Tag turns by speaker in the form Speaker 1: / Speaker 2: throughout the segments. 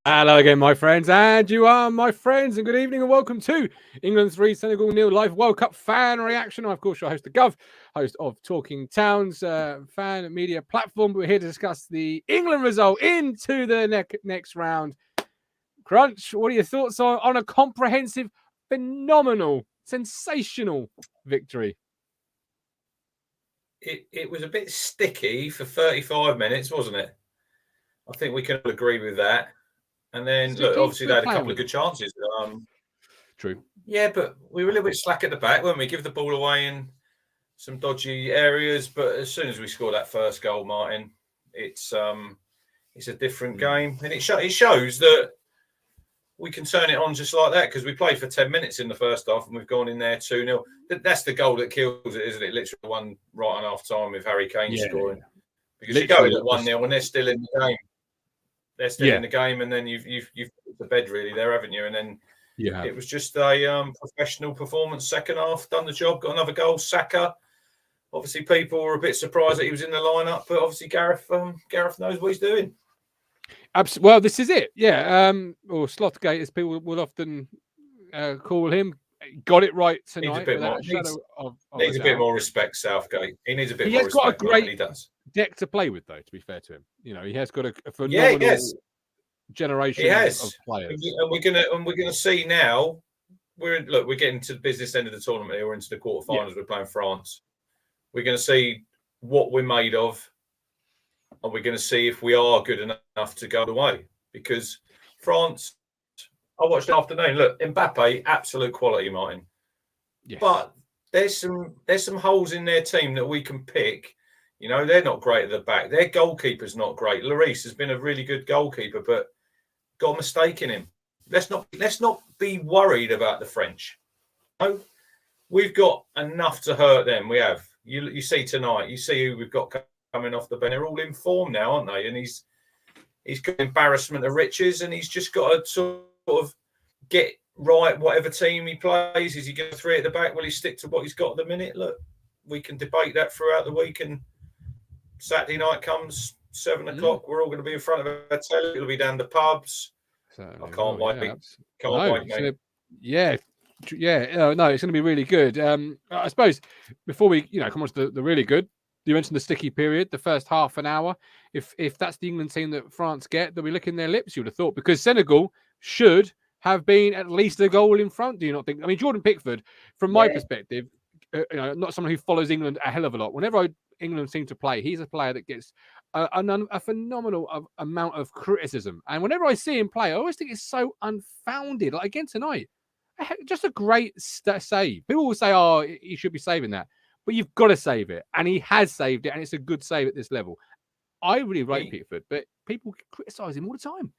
Speaker 1: Hello again, my friends, and you are my friends, and good evening, and welcome to England 3, Senegal 0 live World Cup fan reaction. I'm, of course, your host, the Gov, host of Talking Towns fan media platform. We're here to discuss the England result into the next round. Crunch, what are your thoughts on a comprehensive, phenomenal, sensational victory?
Speaker 2: It was a bit sticky for 35 minutes, wasn't it? I think we can all agree with that. And then, look, obviously they had a couple of good chances.
Speaker 1: True.
Speaker 2: Yeah, but we were a little bit slack at the back, weren't we? Give the ball away in some dodgy areas. But as soon as we score that first goal, Martin, it's a different game. And it shows that we can turn it on just like that, because we played for 10 minutes in the first half and we've gone in there 2-0. That's the goal that kills it, isn't it? Literally one right on half time with Harry Kane scoring. Because literally, you go at 1-0 and they're still in the game. They're still in the game, and then you've put the bed really there, haven't you? And then it was just a professional performance. Second half, done the job, got another goal. Saka. Obviously, people were a bit surprised that he was in the lineup, but obviously Gareth knows what he's doing.
Speaker 1: Well, this is it, or Slothgate, as people will often call him. Got it right tonight.
Speaker 2: Needs a bit more respect, Southgate. He needs a bit more respect.
Speaker 1: Got a great
Speaker 2: he does.
Speaker 1: deck to play with, though, to be fair to him. You know, he has got a phenomenal generation of players.
Speaker 2: And we're gonna see now. We're getting to the business end of the tournament here. We're into the quarterfinals. We're playing France. We're going to see what we're made of, and we're going to see if we are good enough to go away. Because France, I watched the afternoon. Look, Mbappe, absolute quality, Martin. Yes. But there's some holes in their team that we can pick. You know, they're not great at the back. Their goalkeeper's not great. Lloris has been a really good goalkeeper, but got a mistake in him. Let's not be worried about the French. No, we've got enough to hurt them. We have. You see tonight. You see who we've got coming off the bench. They're all in form now, aren't they? And he's got embarrassment of riches, and he's just got to sort of get right whatever team he plays. Is he going 3 at the back? Will he stick to what he's got at the minute? Look, we can debate that throughout the week, and Saturday night comes 7 o'clock. We're all going to be in front of a telly. It'll be down the pubs. I can't wait. Can't wait, mate.
Speaker 1: No, it's going to be really good. I suppose before we, come on to the really good, you mentioned the sticky period, the first half an hour. If that's the England team that France get, they'll be licking their lips, you would have thought, because Senegal should have been at least a goal in front. Do you not think? I mean, Jordan Pickford, from my perspective, not someone who follows England a hell of a lot. Whenever England seem to play, he's a player that gets a phenomenal amount of criticism. And whenever I see him play, I always think it's so unfounded. Like again tonight, just a great save. People will say, oh, he should be saving that. But you've got to save it. And he has saved it. And it's a good save at this level. I really rate Pickford, but people criticise him all the time.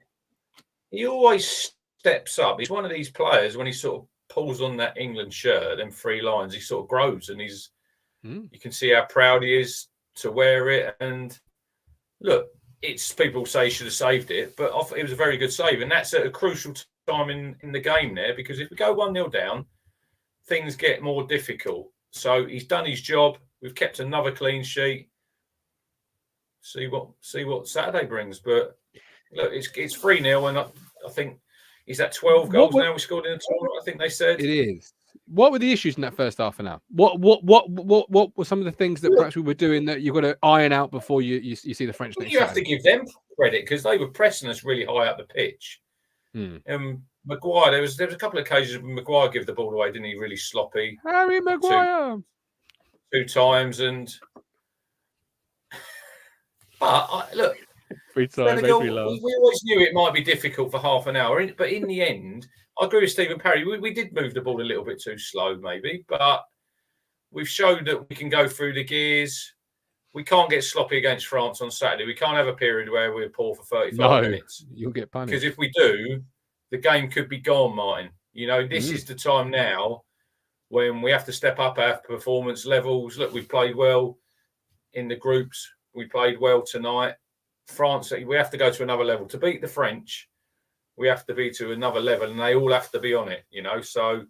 Speaker 2: He always steps up. He's one of these players, when he sort of pulls on that England shirt, them 3 lines, he sort of grows, and you can see how proud he is to wear it. And look, it's people say he should have saved it, but it was a very good save. And that's at a crucial time in the game there, because if we go 1-0 down, things get more difficult. So he's done his job. We've kept another clean sheet. See what Saturday brings. But look, it's 3-0, and I think he's at 12 goals now we scored in the tournament, I think they said.
Speaker 1: It is. What were the issues in that first half an hour? What were some of the things that perhaps we were doing that you've got to iron out before you see the French next?
Speaker 2: You have to give them credit, because they were pressing us really high up the pitch. Maguire, there was a couple of occasions when Maguire gave the ball away, didn't he? Really sloppy.
Speaker 1: Harry Maguire.
Speaker 2: Two times, but look,
Speaker 1: 3 times,
Speaker 2: we always knew it might be difficult for half an hour, but in the end, I agree with Stephen Parry. We did move the ball a little bit too slow, maybe, but we've showed that we can go through the gears. We can't get sloppy against France on Saturday. We can't have a period where we're poor for 35 minutes.
Speaker 1: You'll get punished.
Speaker 2: Because if we do, the game could be gone, Martin. This is the time now when we have to step up our performance levels. Look, we've played well in the groups. We played well tonight. France, we have to go to another level. To beat the French, we have to be to another level, and they all have to be on it, So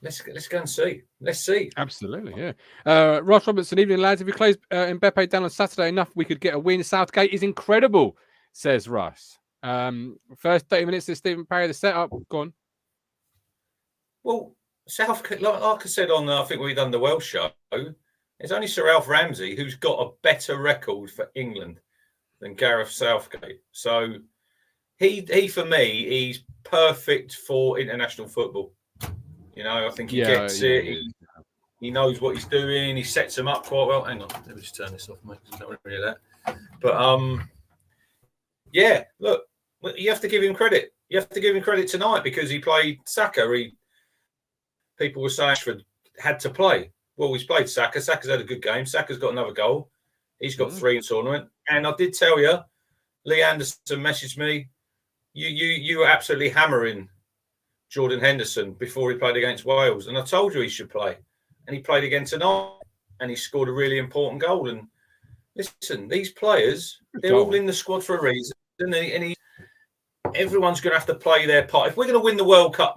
Speaker 2: let's go and see. Let's see.
Speaker 1: Absolutely, yeah. Ross Robertson, evening, lads. If we close Mbappe down on Saturday enough, we could get a win. Southgate is incredible, says Russ. First 30 minutes of Stephen Parry, the setup. Go on.
Speaker 2: Well, Southgate, like I said on, I think we done the Welsh show, it's only Sir Alf Ramsey who's got a better record for England than Gareth Southgate. So he for me, he's perfect for international football. You know, I think he gets it.
Speaker 1: Yeah.
Speaker 2: He knows what he's doing. He sets them up quite well. Hang on, let me just turn this off, mate. I don't want to hear that. But yeah, look, you have to give him credit. You have to give him credit tonight because he played Saka. People were saying Ashford had to play. Well, he's played Saka. Saka's had a good game. Saka's got another goal. He's got 3 in the tournament. And I did tell you, Lee Anderson messaged me. You were absolutely hammering Jordan Henderson before he played against Wales, and I told you he should play. And he played again tonight, and he scored a really important goal. And listen, these players, they're all in the squad for a reason, and everyone's going to have to play their part. If we're going to win the World Cup,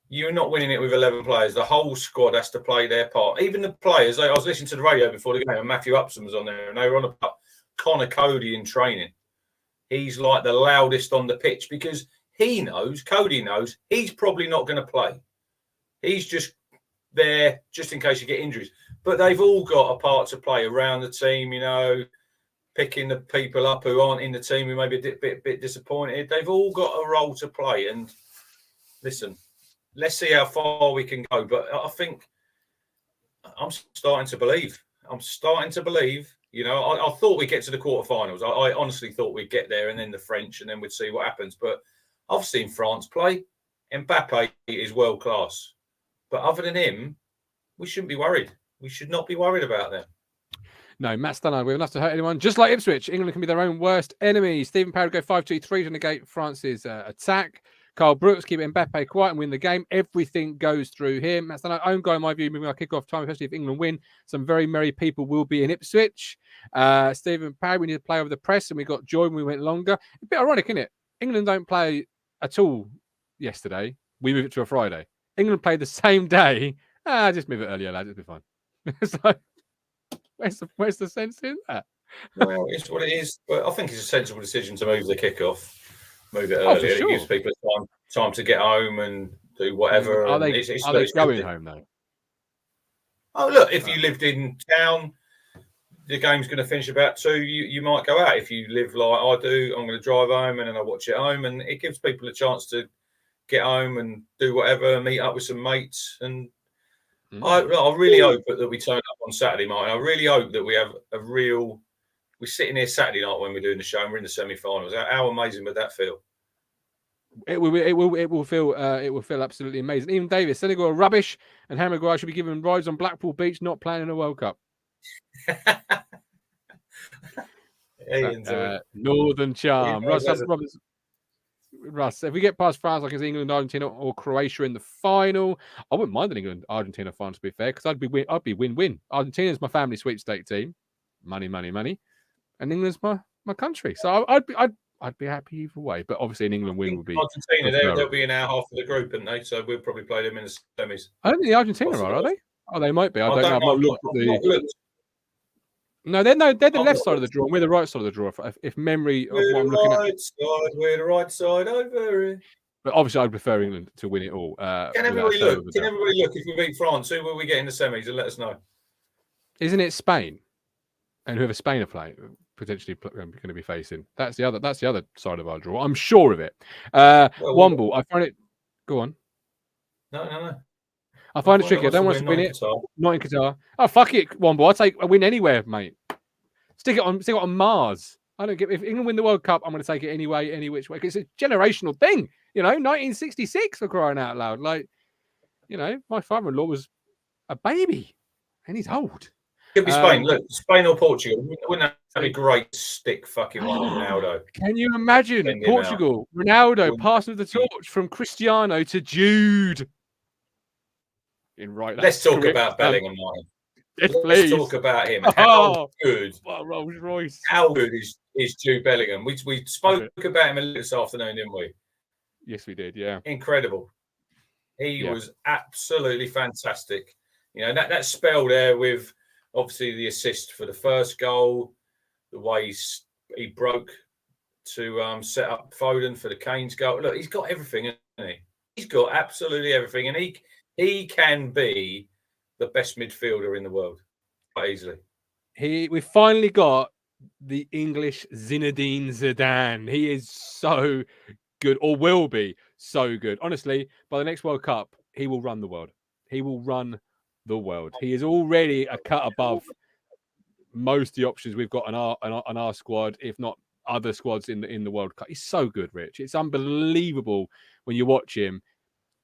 Speaker 2: you're not winning it with 11 players. The whole squad has to play their part. Even the players, I was listening to the radio before the game, and Matthew Upson was on there, and they were on about Connor Cody in training. He's like the loudest on the pitch because Cody knows, he's probably not going to play. He's just there just in case you get injuries. But they've all got a part to play around the team, picking the people up who aren't in the team, who may be a bit disappointed. They've all got a role to play. And listen, let's see how far we can go. But I think I'm starting to believe. I thought we'd get to the quarterfinals. I honestly thought we'd get there and then the French and then we'd see what happens. But I've seen France play. Mbappe is world class. But other than him, we shouldn't be worried. We should not be worried about them.
Speaker 1: No, Matt Stannard, we have enough to hurt anyone. Just like Ipswich, England can be their own worst enemy. Stephen Parry go 5-2-3 to negate France's attack. Carl Brooks keep Mbappe quiet and win the game. Everything goes through here. Matt Stannard, own goal in my view, moving our kick-off time, especially if England win. Some very merry people will be in Ipswich. Stephen Parry, we need to play over the press, and we got joy when we went longer. A bit ironic, isn't it? England don't play at all yesterday. We move it to a Friday. England played the same day. Just move it earlier, lads. It'll be fine. So, where's the sense in that?
Speaker 2: Well, it's what it is. But I think it's a sensible decision to move the kickoff, move it earlier.
Speaker 1: Sure.
Speaker 2: It gives people time to get home and do whatever.
Speaker 1: Are they going home though?
Speaker 2: Oh, look! If you lived in town, the game's going to finish about 2. You might go out. If you live like I do, I'm going to drive home and then I watch it home, and it gives people a chance to get home and do whatever, meet up with some mates. And I really hope that we turn up on Saturday, Martin. I really hope that we have we're sitting here Saturday night when we're doing the show and we're in the semi-finals. How amazing would that feel?
Speaker 1: It will feel absolutely amazing. Even Davis, Senegal are rubbish, and Harry Maguire should be given rides on Blackpool Beach, not playing in a World Cup. Northern charm. Russ, if we get past France, like it's England, Argentina, or Croatia in the final, I wouldn't mind an England Argentina final, to be fair, because I'd be win-win. Argentina's my family sweepstake team, money, and England's my country. So I'd be happy either way. But obviously, an England win would be
Speaker 2: Argentina. They'll be in our half of the group, aren't they? So we'll probably play them in the semis.
Speaker 1: I don't think Argentina are they? Oh, they might be. I don't know. I've not looked at the. No, they're the left side of the draw, and we're the right side of the draw. If memory of what I'm looking at,
Speaker 2: we're the right side over it.
Speaker 1: But obviously, I'd prefer England to win it all.
Speaker 2: Can everybody look? If we beat France? Who will we get in the semis? And let us know. Isn't
Speaker 1: it Spain? And whoever Spain are playing, potentially going to be facing. That's the other side of our draw. I'm sure of it. Womble, I find it. Go on.
Speaker 2: No.
Speaker 1: I find it tricky. I don't want us to win it. Not in Qatar. Oh, fuck it, Womble. I'll take a win anywhere, mate. Stick it on Mars. I don't give. If England win the World Cup, I'm going to take it anyway, any which way. Because it's a generational thing. 1966 for crying out loud. Like, my father-in-law was a baby, and he's old.
Speaker 2: Could be Spain. Look, Spain or Portugal. Wouldn't that be a great stick fucking one on Ronaldo?
Speaker 1: Can you imagine Portugal, Ronaldo passing the torch from Cristiano to Jude?
Speaker 2: Let's talk about Bellingham, Martin.
Speaker 1: Let's
Speaker 2: talk about him. How good?
Speaker 1: Rolls Royce.
Speaker 2: How good is Jude Bellingham? We spoke about him a little this afternoon, didn't we?
Speaker 1: Yes, we did. Yeah.
Speaker 2: Incredible. He was absolutely fantastic. That spell there with obviously the assist for the first goal, the way he broke to set up Foden for the Kane's goal. Look, he's got everything, hasn't he? He's got absolutely everything, and he can be the best midfielder in the world quite easily.
Speaker 1: We finally got the English Zinedine Zidane. He is so good, or will be so good. Honestly, by the next World Cup, he will run the world. He will run the world. He is already a cut above most of the options we've got on our squad, if not other squads in the World Cup. He's so good, Rich. It's unbelievable when you watch him,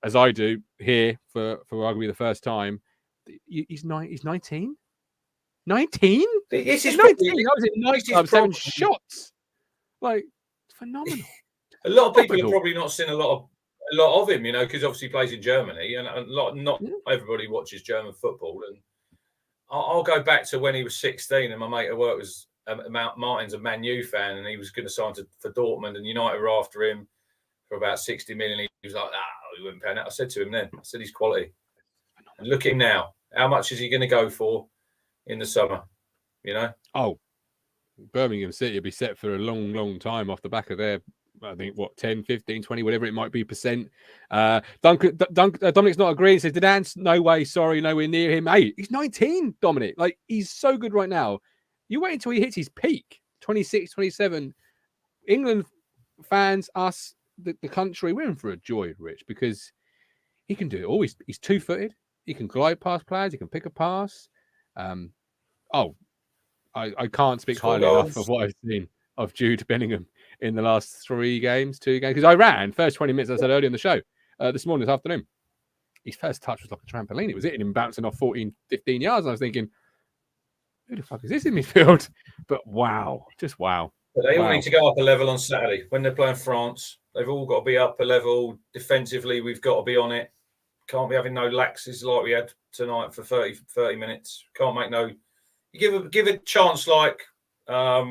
Speaker 1: as I do here for arguably the first time. He's 19. 19?
Speaker 2: This is
Speaker 1: 19. I was in nightclub 7 shots. Like, phenomenal.
Speaker 2: A lot of people have probably not seen a lot of him, because obviously he plays in Germany, and not everybody watches German football. And I'll go back to when he was 16, and my mate at work was Martin's a Man U fan, and he was going to sign for Dortmund, and United were after him for about 60 million. He was like, he wouldn't pay that. I said to him then, he's quality. And look at him now. How much is he going to go for in the summer?
Speaker 1: Oh, Birmingham City will be set for a long, long time off the back of their, I think, 10, 15, 20, whatever it might be, percent. Dominic's not agreeing. Says, Zidane's no way, sorry, nowhere near him. Hey, he's 19, Dominic. Like, he's so good right now. You wait until he hits his peak, 26, 27. England fans, us, the country, we're in for a joy, Rich, because he can do it all. He's two-footed. He can glide past players. He can pick a pass. I can't speak highly enough of what I've seen of Jude Bellingham in the last 2 games. Because I ran first 20 minutes, I said earlier in the show, this morning, this afternoon. His first touch was like a trampoline. It was hitting him bouncing off 14, 15 yards. And I was thinking, who the fuck is this in midfield? But wow, just wow.
Speaker 2: But they all need to go up a level on Saturday. When they're playing France, they've all got to be up a level. Defensively, we've got to be on it. Can't be having no laxes like we had tonight for 30 minutes. Can't make no... You give a chance like where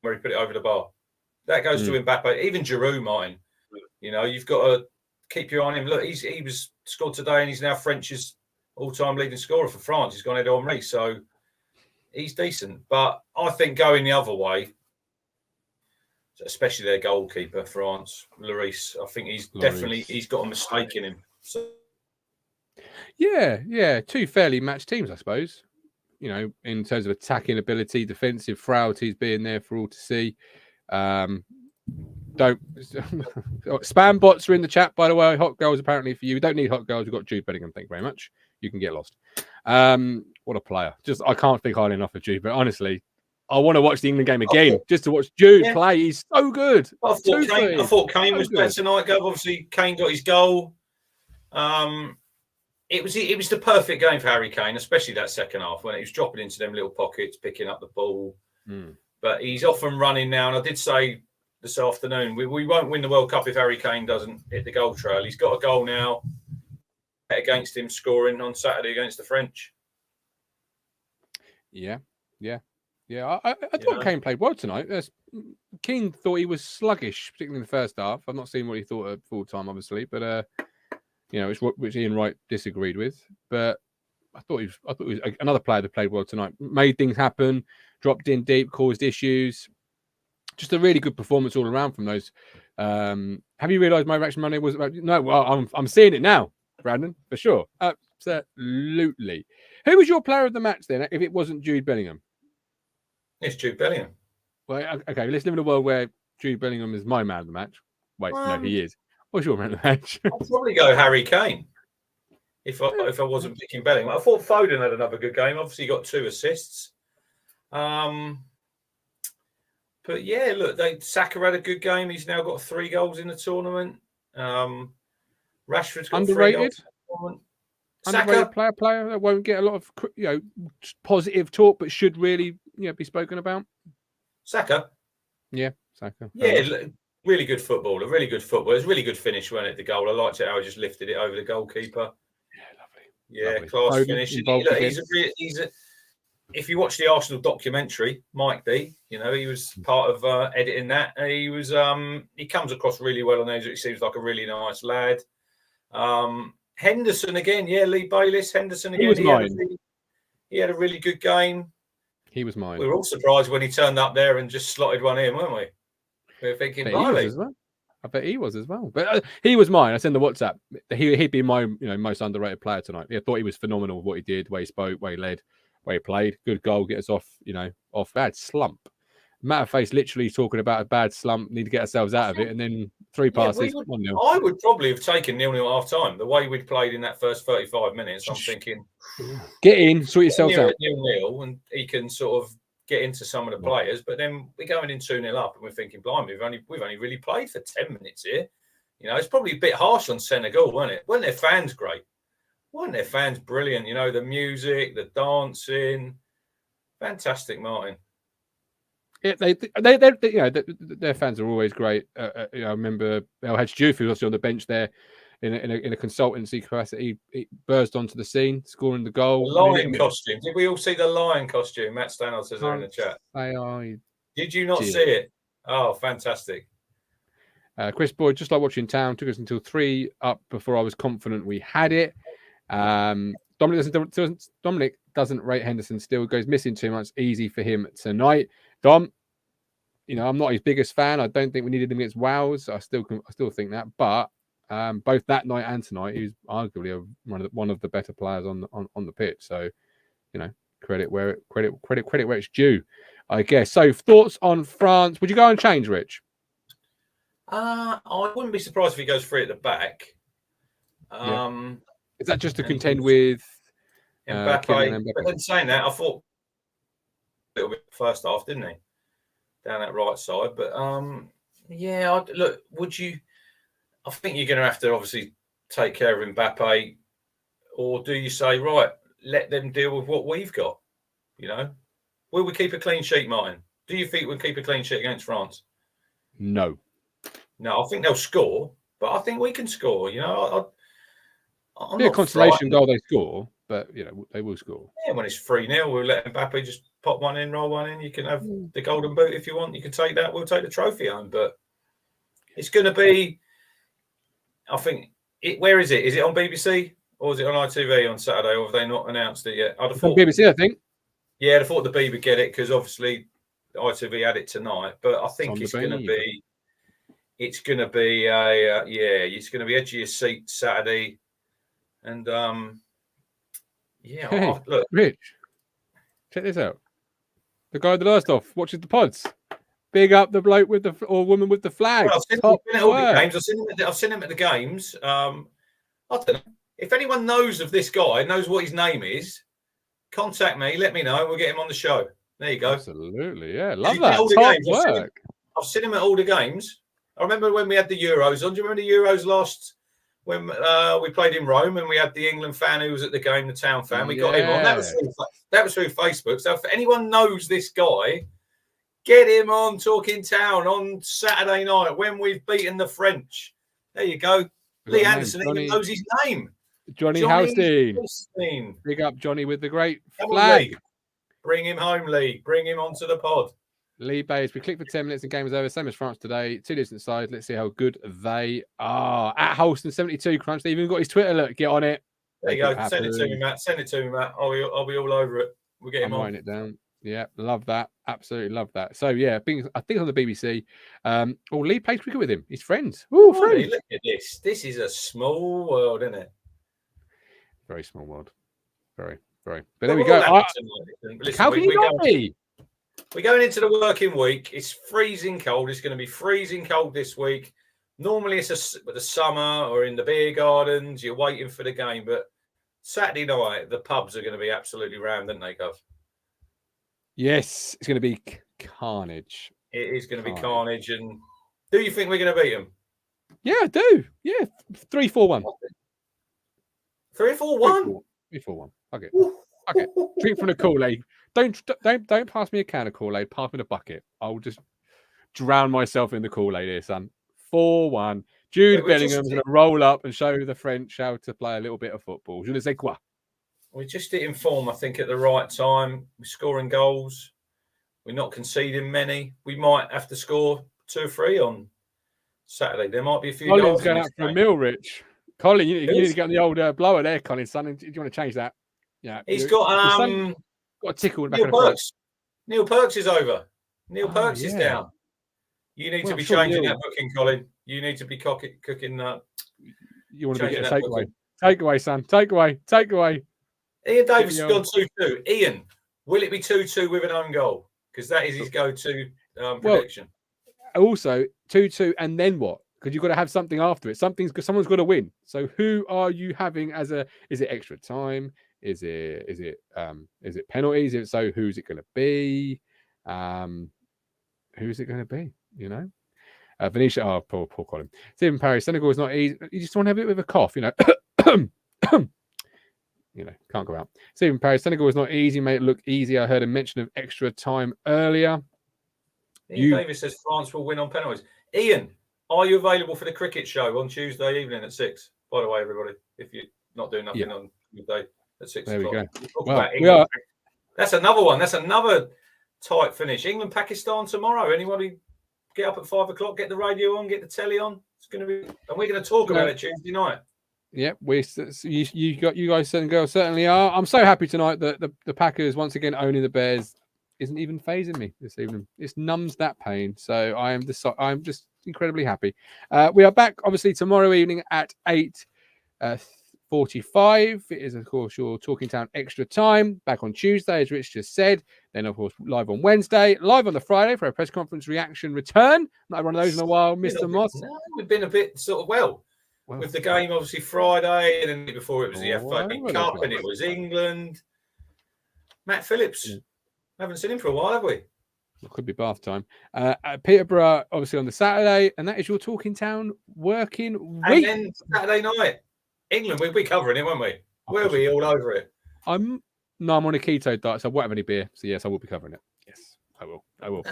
Speaker 2: he put it over the bar. That goes to Mbappe. Even Giroud, mine. You've got to keep your eye on him. Look, he was scored today, and he's now French's all-time leading scorer for France. He's gone ahead of Henry, so he's decent. But I think going the other way, especially their goalkeeper, France, Lloris, I think he's got a mistake in him. So,
Speaker 1: yeah, two fairly matched teams, I suppose. In terms of attacking ability, defensive frailties being there for all to see. Don't spam bots are in the chat, by the way. Hot girls apparently for you. We don't need hot girls. We've got Jude Bellingham. Thank you very much. You can get lost. What a player! I can't speak highly enough of Jude, but honestly, I want to watch the England game again just to watch Jude play. He's so good.
Speaker 2: I thought Kane was better tonight. Obviously, Kane got his goal. It was the perfect game for Harry Kane, especially that second half when he was dropping into them little pockets, picking up the ball. But he's off and running now. And I did say this afternoon, we won't win the World Cup if Harry Kane doesn't hit the goal trail. He's got a goal now against him scoring on Saturday against the French. Yeah.
Speaker 1: I thought Kane played well tonight. King thought he was sluggish, particularly in the first half. I've not seen what he thought at full time, obviously, but which Ian Wright disagreed with. But I thought he was another player that played well tonight. Made things happen, dropped in deep, caused issues. Just a really good performance all around from those. Have you realised my reaction Monday was about? No, well, I'm seeing it now, Brandon, for sure. Absolutely. Who was your player of the match then? If it wasn't Jude Bellingham,
Speaker 2: it's Jude Bellingham.
Speaker 1: Well, okay. Let's live in a world where Jude Bellingham is my man of the match. Wait, no, he is. What's your man of the match?
Speaker 2: I'd probably go Harry Kane if I wasn't picking Bellingham. I thought Foden had another good game. Obviously, he got 2 assists. But yeah, look, Saka had a good game. He's now got 3 goals in the tournament. Rashford's got
Speaker 1: underrated.
Speaker 2: 3 goals in the tournament.
Speaker 1: Underrated player that won't get a lot of positive talk, but should really be spoken about.
Speaker 2: Saka.
Speaker 1: Yeah, Saka.
Speaker 2: Yeah, really good footballer. Really good football. It was a really good finish, wasn't it? The goal. I liked it how he just lifted it over the goalkeeper.
Speaker 1: Yeah, lovely.
Speaker 2: Class finish. If you watch the Arsenal documentary, Mike D, he was part of editing that. He was he comes across really well on there. He seems like a really nice lad. Henderson again, Lee Bayliss. Henderson again.
Speaker 1: He was mine.
Speaker 2: He had a really good game.
Speaker 1: He was mine.
Speaker 2: We were all surprised when he turned up there and just slotted one in, weren't we? We were thinking,
Speaker 1: He was as well. I bet he was as well. But he was mine. I sent the WhatsApp. He'd be my most underrated player tonight. I thought he was phenomenal with what he did, way he spoke, way he led, way he played. Good goal, get us off, off bad slump. Matterface literally talking about a bad slump, need to get ourselves out of it, and then 3 passes, 1-0.
Speaker 2: I would probably have taken 0-0 half time. The way we'd played in that first 35 minutes, I'm thinking,
Speaker 1: get in, sort yourselves out.
Speaker 2: 0-0, and he can sort of get into some of the players. But then we're going in 2-0 up, and we're thinking, blimey, we've only really played for 10 minutes here. It's probably a bit harsh on Senegal, wasn't it? Weren't their fans great? Weren't their fans brilliant? The music, the dancing, fantastic, Martin.
Speaker 1: Yeah, their fans are always great. I remember El Hadj Diouf, who was on the bench there in a consultancy capacity. He burst onto the scene, scoring the goal.
Speaker 2: The lion costume. Did we all see the lion costume? Matt Stannard says there in the chat. Did you not see it? Oh, fantastic.
Speaker 1: Chris Boyd, just like watching Town, took us until 3 up before I was confident we had it. Dominic doesn't rate Henderson still, goes missing too much. Easy for him tonight. Dom, I'm not his biggest fan. I don't think we needed him against Wales. I still think that, but both that night and tonight, he was arguably one of the better players on the pitch. So, credit where it's due, I guess. So, thoughts on France? Would you go and change, Rich?
Speaker 2: I wouldn't be surprised if he goes free at the back.
Speaker 1: Is that just to contend with
Speaker 2: Mbappe? But then saying that, I thought a little bit first half, didn't he? Down that right side, but look, would you? I think you're going to have to obviously take care of Mbappe, or do you say, right, let them deal with what we've got? Will we keep a clean sheet, Martin? Do you think we'll keep a clean sheet against France?
Speaker 1: No,
Speaker 2: I think they'll score, but I think we can score. I'm
Speaker 1: a consolation goal they score, but they will score.
Speaker 2: Yeah, when it's 3-0, we'll let Mbappe just pop one in, roll one in. You can have the golden boot if you want. You can take that. We'll take the trophy home. But it's going to be, I think, where is it? Is it on BBC or is it on ITV on Saturday? Or have they not announced it yet?
Speaker 1: I'd thought BBC, I think.
Speaker 2: Yeah, I thought the B would get it because obviously ITV had it tonight. But I think it's going to be it's going to be it's going to be edge of your seat Saturday. And look,
Speaker 1: Rich, check this out. The guy that last off watches the pods. Big up the bloke with or woman with the flag.
Speaker 2: Well, I've seen him at all the games. I've seen him at the games. I don't know. If anyone knows of this guy, knows what his name is, contact me. Let me know. We'll get him on the show. There you go.
Speaker 1: Absolutely, yeah. Love that. Top work.
Speaker 2: I've seen him at all the games. I remember when we had the Euros on. Do you remember the Euros last? When we played in Rome and we had the England fan who was at the game, the Town fan, we got him on. That was through Facebook. So if anyone knows this guy, get him on Talking Town on Saturday night when we've beaten the French. There you go. Lee Anderson even knows his name.
Speaker 1: Johnny Haustein. Big up Johnny with the great flag.
Speaker 2: Bring him home, Lee. Bring him onto the pod.
Speaker 1: Lee Bays, we clicked for 10 minutes and game was over. Same as France today. 2 different sides. Let's see how good they are. At Holston72 Crunch. They even got his Twitter. Look, get on it.
Speaker 2: There you go. Send it to me, Matt. Send it to me, Matt. I'll be all over it. We'll get him on.
Speaker 1: Writing it down. Yeah, love that. Absolutely love that. So, yeah, I think on the BBC. Lee plays cricket with him. He's friends. Friends.
Speaker 2: Look at this. This is a small world, isn't it?
Speaker 1: Very small world. Very, very. But there we go. How can you not be?
Speaker 2: We're going into the working week. It's freezing cold. It's going to be freezing cold this week. Normally, it's with the summer or in the beer gardens. You're waiting for the game. But Saturday night, the pubs are going to be absolutely rammed, aren't they, Gov?
Speaker 1: Yes, it's going to be carnage.
Speaker 2: It is going to be carnage. And do you think we're going to beat them?
Speaker 1: Yeah, I do. Yeah, 3-4-1.
Speaker 2: 3-4-1?
Speaker 1: 3-4-1. Okay. Okay. Drink from the Kool-Aid. Don't pass me a can of Kool-Aid. Pass me the bucket. I'll just drown myself in the Kool-Aid here, son. 4-1. Jude Bellingham's going to roll up and show the French how to play a little bit of football. Je ne sais quoi.
Speaker 2: We're just hitting form, I think, at the right time. We're scoring goals. We're not conceding many. We might have to score 2 or 3 on Saturday. There might be a few
Speaker 1: Colin's
Speaker 2: goals.
Speaker 1: Going out for a meal, Rich. Colin, you need to get on the old blower there, Colin, son. Do you want to change that? Yeah.
Speaker 2: He's got
Speaker 1: a tickle in the back of the throat.
Speaker 2: Neil Perks is over. Neil Perks is down. You need to be changing that booking, Colin. You need to be cooking that.
Speaker 1: You want to be getting a takeaway. Takeaway, son. Takeaway.
Speaker 2: Ian Davis has gone 2-2. Ian, will it be 2-2 with an own goal? Because that is his go-to prediction.
Speaker 1: Well, also, 2-2, and then what? Because you've got to have something after it. Someone's got to win. So who are you having as a? Is it extra time? Is it penalties? If so, who's it going to be? Who's it going to be? You know, Venetia. Poor Colin. Stephen Parry. Senegal is not easy. You just want to have it with a cough. You know. You know, can't go out. Stephen Parry. Senegal is not easy. Made it look easy. I heard a mention of extra time earlier.
Speaker 2: Ian Davis says France will win on penalties. Ian, are you available for the cricket show on Tuesday evening at 6? By the way, everybody, if you're not doing nothing on Tuesday at 6
Speaker 1: there
Speaker 2: o'clock.
Speaker 1: We go.
Speaker 2: That's another one. That's another tight finish. England, Pakistan tomorrow. Anybody get up at 5 o'clock, get the radio on, get the telly on. It's going to be, and we're going to talk about it Tuesday night.
Speaker 1: Yeah, you guys and girls certainly are. I'm so happy tonight that the Packers once again owning the Bears isn't even phasing me this evening. It numbs that pain. So I'm just incredibly happy. We are back obviously tomorrow evening at 8:45. It is of course your Talking Town Extra Time back on Tuesday, as Rich just said. Then of course live on Wednesday, live on the Friday for a press conference reaction return. Not one of those in a while, Mr. Moss.
Speaker 2: No, we've been a bit sort of with the game obviously Friday, and then before it was the FA Cup, and it was England. Matt Phillips. Haven't seen him for a while, have we?
Speaker 1: It could be bath time. Peterborough, obviously, on the Saturday, and that is your Talking Town working week.
Speaker 2: And then Saturday night, England, we'll be covering it, won't we? We'll be all over it.
Speaker 1: I'm on a keto diet, so I won't have any beer. So, yes, I will be covering it. Yes, I will. I will.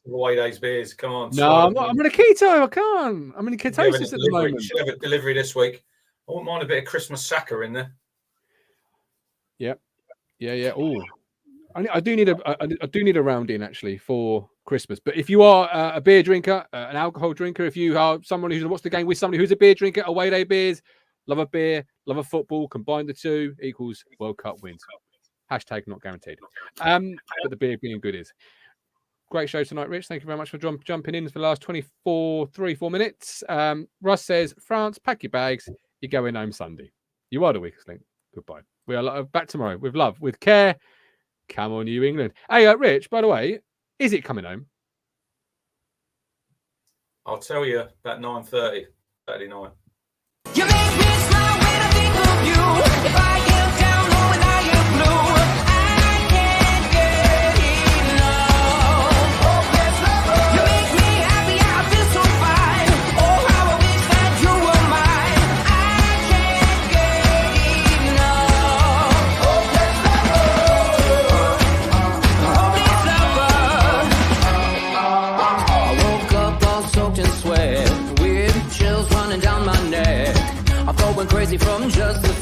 Speaker 2: Away days beers, come on.
Speaker 1: No, I'm on a keto. I can't. I'm in ketosis at the moment.
Speaker 2: Should have a delivery this week. I wouldn't mind a bit of Christmas Saka in there.
Speaker 1: Yep. Yeah. Oh. I do need a round in actually for Christmas. But if you are a beer drinker, an alcohol drinker, if you are someone who's watched the game with somebody who's a beer drinker, away day beers, love a beer, love a football, combine the two equals World Cup wins. Hashtag not guaranteed. But the beer being good is. Great show tonight, Rich. Thank you very much for jumping in for the last 3-4 minutes. Russ says, France, pack your bags. You're going home Sunday. You are the weakest link. Goodbye. We are back tomorrow with love, with care. Come on, New England. Hey, Rich, by the way, is it coming home?
Speaker 2: I'll tell you about 9:30 Saturday night.
Speaker 3: You make me smile when I think of you. If I get down low and I get blue, I can't get enough. Oh, yes, love. You make me happy, I feel so fine. Oh, how I wish that you were mine. I can't get enough. Oh, yes, love. I woke up all soaked in sweat, weird chills running down my neck. I thought went crazy from just the